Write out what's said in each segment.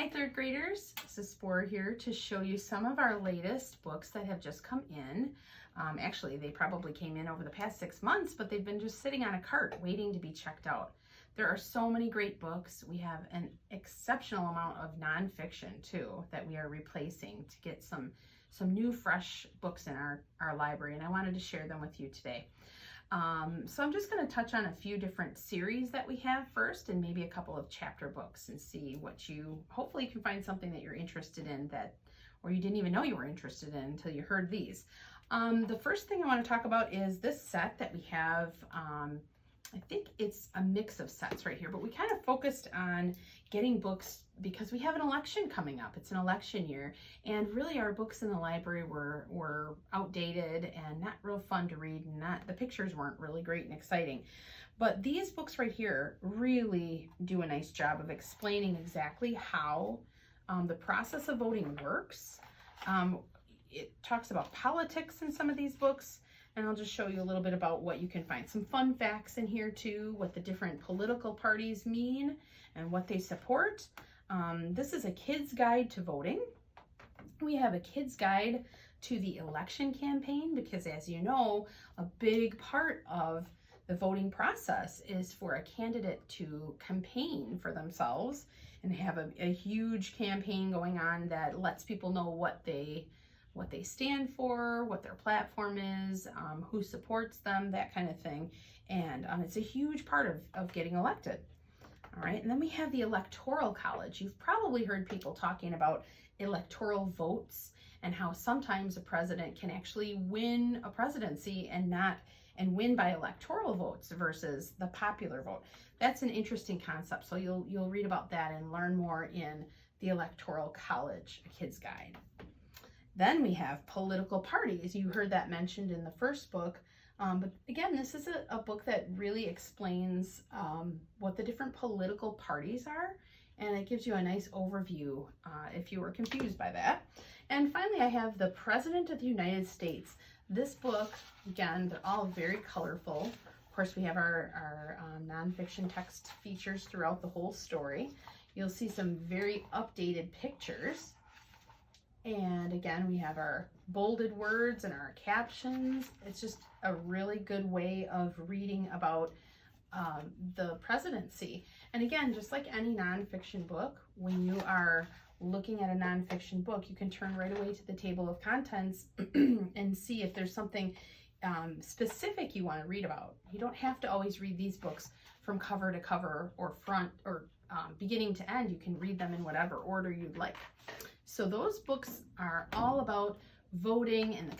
Hi third graders, this is Spore here to show you some of our latest books that have just come in. Actually, they probably came in over the past 6 months, but they've been just sitting on a cart waiting to be checked out. There are so many great books. We have an exceptional amount of nonfiction too that we are replacing to get some new fresh books in our library, and I wanted to share them with you today. So I'm just going to touch on a few different series that we have first, and maybe a couple of chapter books, and see what hopefully you can find something that you're interested in or you didn't even know you were interested in until you heard these. The first thing I want to talk about is this set that we have. I think it's a mix of sets right here, but we kind of focused on getting books because we have an election coming up. It's an election year, and really our books in the library were outdated and not real fun to read, and the pictures weren't really great and exciting. But these books right here really do a nice job of explaining exactly how the process of voting works. It talks about politics in some of these books, and I'll just show you a little bit about what you can find. Some fun facts in here too, what the different political parties mean and what they support. This is a kid's guide to voting. We have a kid's guide to the election campaign because, as you know, a big part of the voting process is for a candidate to campaign for themselves and have a huge campaign going on that lets people know what they stand for, what their platform is, who supports them, that kind of thing. And it's a huge part of getting elected. All right, and then we have the Electoral College. You've probably heard people talking about electoral votes and how sometimes a president can actually win a presidency and win by electoral votes versus the popular vote. That's an interesting concept. So you'll read about that and learn more in the Electoral College, a kid's guide. Then we have political parties. You heard that mentioned in the first book. But again, this is a book that really explains what the different political parties are, and it gives you a nice overview if you were confused by that. And finally, I have The President of the United States. This book, again, they're all very colorful. Of course, we have our nonfiction text features throughout the whole story. You'll see some very updated pictures. And again, we have our bolded words and our captions. It's just a really good way of reading about the presidency. And again, just like any nonfiction book, when you are looking at a nonfiction book, you can turn right away to the table of contents and see if there's something specific you want to read about. You don't have to always read these books from cover to cover or front or beginning to end. You can read them in whatever order you'd like. So those books are all about voting and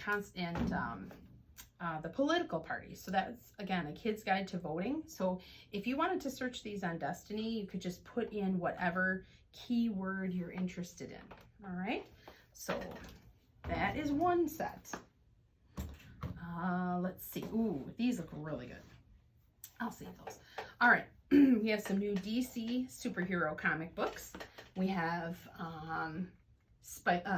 the political parties. So that's, again, a kid's guide to voting. So if you wanted to search these on Destiny, you could just put in whatever keyword you're interested in. All right. So that is one set. Let's see. Ooh, these look really good. I'll save those. All right. We have some new DC superhero comic books. We have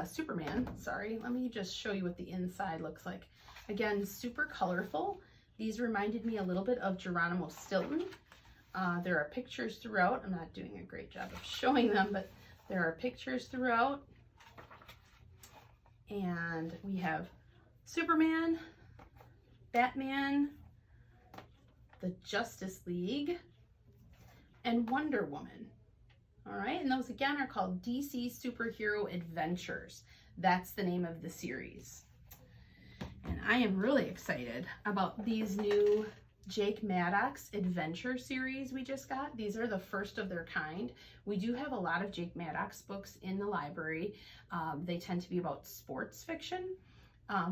Superman. Sorry, let me just show you what the inside looks like. Again, super colorful. These reminded me a little bit of Geronimo Stilton. There are pictures throughout. I'm not doing a great job of showing them, but there are pictures throughout. And we have Superman, Batman, the Justice League, and Wonder Woman. All right, and those again are called DC Superhero Adventures. That's the name of the series. And I am really excited about these new Jake Maddox Adventure series we just got. These are the first of their kind. We do have a lot of Jake Maddox books in the library. They tend to be about sports fiction.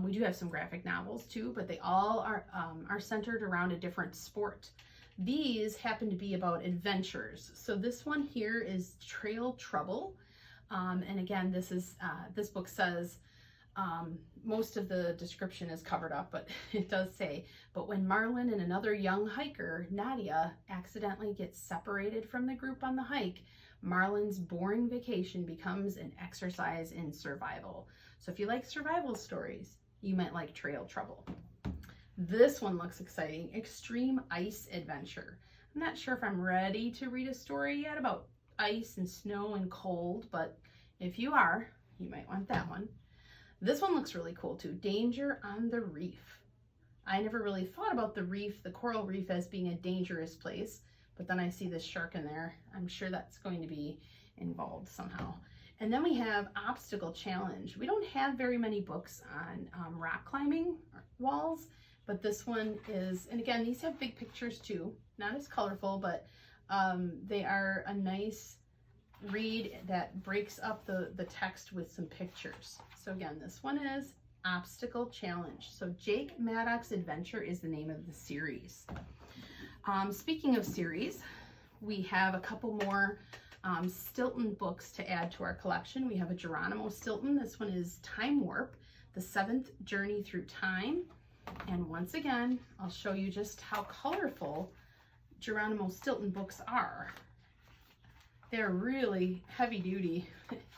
We do have some graphic novels too, but they all are centered around a different sport. These happen to be about adventures. So this one here is Trail Trouble. And again, this book says, most of the description is covered up, but it does say, but when Marlin and another young hiker, Nadia, accidentally gets separated from the group on the hike, Marlin's boring vacation becomes an exercise in survival. So if you like survival stories, you might like Trail Trouble. This one looks exciting. Extreme Ice Adventure. I'm not sure if I'm ready to read a story yet about ice and snow and cold, but if you are, you might want that one. This one looks really cool too. Danger on the Reef. I never really thought about the reef, the coral reef, as being a dangerous place, but then I see this shark in there. I'm sure that's going to be involved somehow. And then we have Obstacle Challenge. We don't have very many books on rock climbing walls, but this one is, and again, these have big pictures too, not as colorful, but they are a nice read that breaks up the text with some pictures. So again, this one is Obstacle Challenge. So Jake Maddock's Adventure is the name of the series. Speaking of series, we have a couple more Stilton books to add to our collection. We have a Geronimo Stilton. This one is Time Warp, The Seventh Journey Through Time. And once again, I'll show you just how colorful Geronimo Stilton books are. They're really heavy duty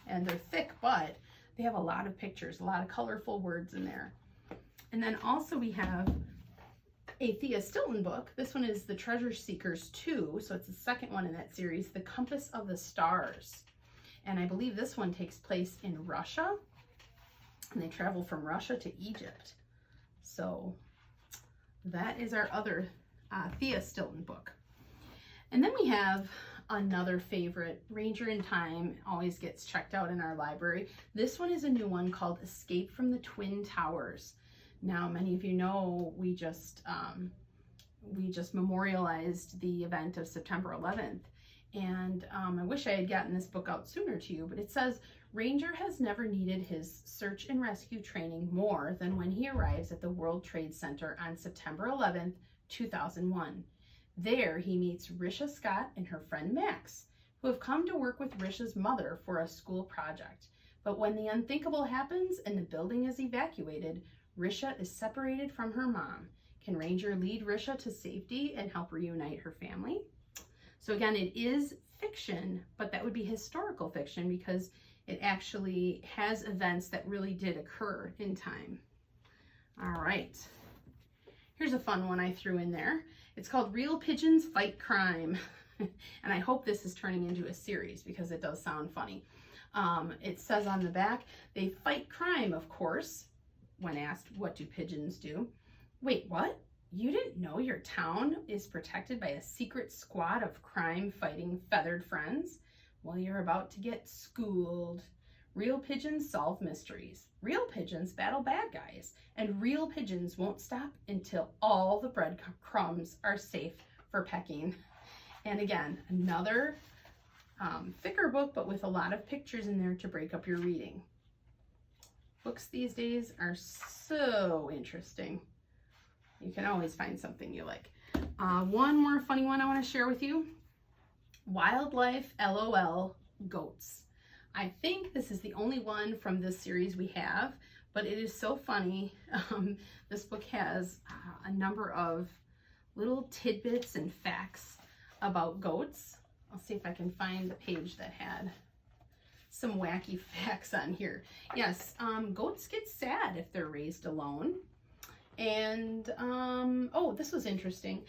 and they're thick, but they have a lot of pictures, a lot of colorful words in there. And then also we have a Thea Stilton book. This one is The Treasure Seekers 2, so it's the second one in that series, The Compass of the Stars. And I believe this one takes place in Russia, and they travel from Russia to Egypt. So that is our other Thea Stilton book. And then we have another favorite, Ranger in Time, always gets checked out in our library. This one is a new one called Escape from the Twin Towers. Now, many of you know we just memorialized the event of September 11th, and I wish I had gotten this book out sooner to you, but it says, Ranger has never needed his search and rescue training more than when he arrives at the World Trade Center on September 11th, 2001. There, he meets Risha Scott and her friend Max, who have come to work with Risha's mother for a school project. But when the unthinkable happens and the building is evacuated, Risha is separated from her mom. Can Ranger lead Risha to safety and help reunite her family? So again, it is fiction, but that would be historical fiction because it actually has events that really did occur in time. All right. Here's a fun one I threw in there. It's called Real Pigeons Fight Crime. And I hope this is turning into a series because it does sound funny. It says on the back, they fight crime, of course. When asked, what do pigeons do? Wait, what? You didn't know your town is protected by a secret squad of crime-fighting feathered friends? Well, you're about to get schooled. Real pigeons solve mysteries. Real pigeons battle bad guys. And real pigeons won't stop until all the breadcrumbs are safe for pecking. And again, another thicker book, but with a lot of pictures in there to break up your reading. Books these days are so interesting. You can always find something you like. One more funny one I want to share with you. Wildlife LOL Goats. I think this is the only one from this series we have, but it is so funny. This book has a number of little tidbits and facts about goats. I'll see if I can find the page that had some wacky facts on here. Yes, goats get sad if they're raised alone. And, oh, this was interesting.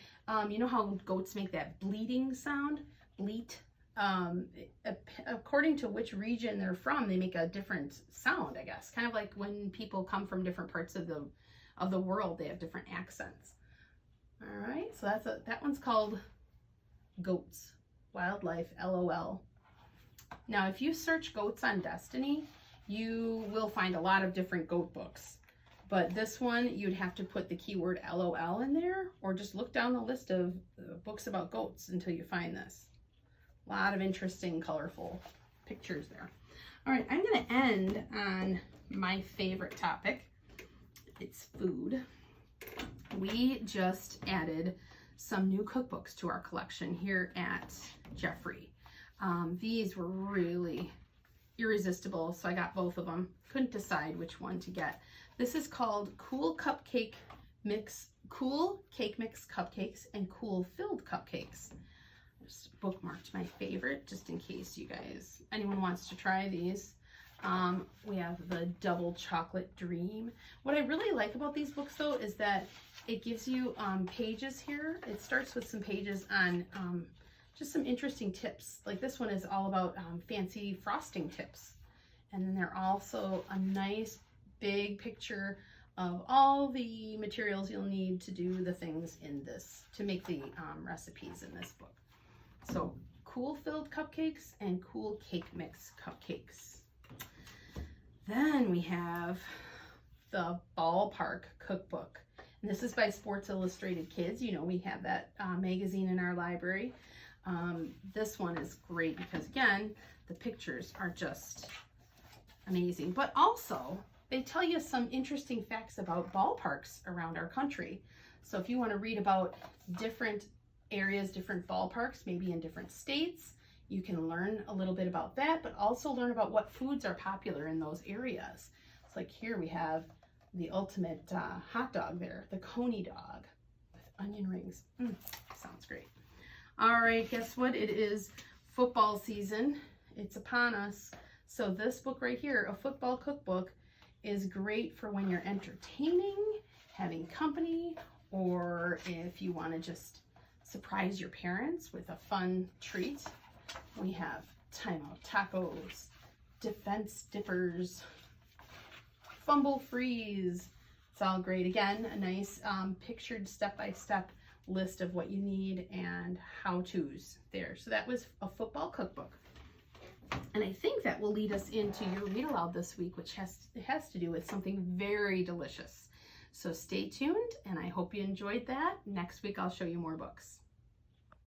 You know how goats make that bleating sound? Bleat. According to which region they're from, they make a different sound, I guess. Kind of like when people come from different parts of the world, they have different accents. All right, so that one's called Goats. Wildlife LOL. Now, if you search goats on Destiny, you will find a lot of different goat books. But this one, you'd have to put the keyword LOL in there, or just look down the list of books about goats until you find this. A lot of interesting, colorful pictures there. All right, I'm going to end on my favorite topic. It's food. We just added some new cookbooks to our collection here at Jeffrey. These were really irresistible, so I got both of them. Couldn't decide which one to get. This is called Cool Cake Mix Cupcakes and Cool Filled Cupcakes. Just bookmarked my favorite just in case anyone wants to try these. We have the Double Chocolate Dream. What I really like about these books though is that it gives you pages here. It starts with some pages on just some interesting tips. Like this one is all about fancy frosting tips. And then there are also a nice big picture of all the materials you'll need to do the things in this, to make the recipes in this book. So cool filled cupcakes and cool cake mix cupcakes. Then we have the Ballpark Cookbook. And this is by Sports Illustrated Kids. You know, we have that magazine in our library. This one is great because, again, the pictures are just amazing. But also, they tell you some interesting facts about ballparks around our country. So if you want to read about different areas, different ballparks, maybe in different states, you can learn a little bit about that, but also learn about what foods are popular in those areas. It's like here we have the ultimate hot dog there, the Coney dog with onion rings. Sounds great. All right, guess what? It is football season. It's upon us. So this book right here, A Football Cookbook, is great for when you're entertaining, having company, or if you want to just surprise your parents with a fun treat. We have timeout tacos, defense dippers, fumble freeze. It's all great. Again, a nice pictured step-by-step list of what you need and how-tos there. So that was A Football Cookbook. And I think that will lead us into your read aloud this week, which has to do with something very delicious. So stay tuned, and I hope you enjoyed that. Next week, I'll show you more books.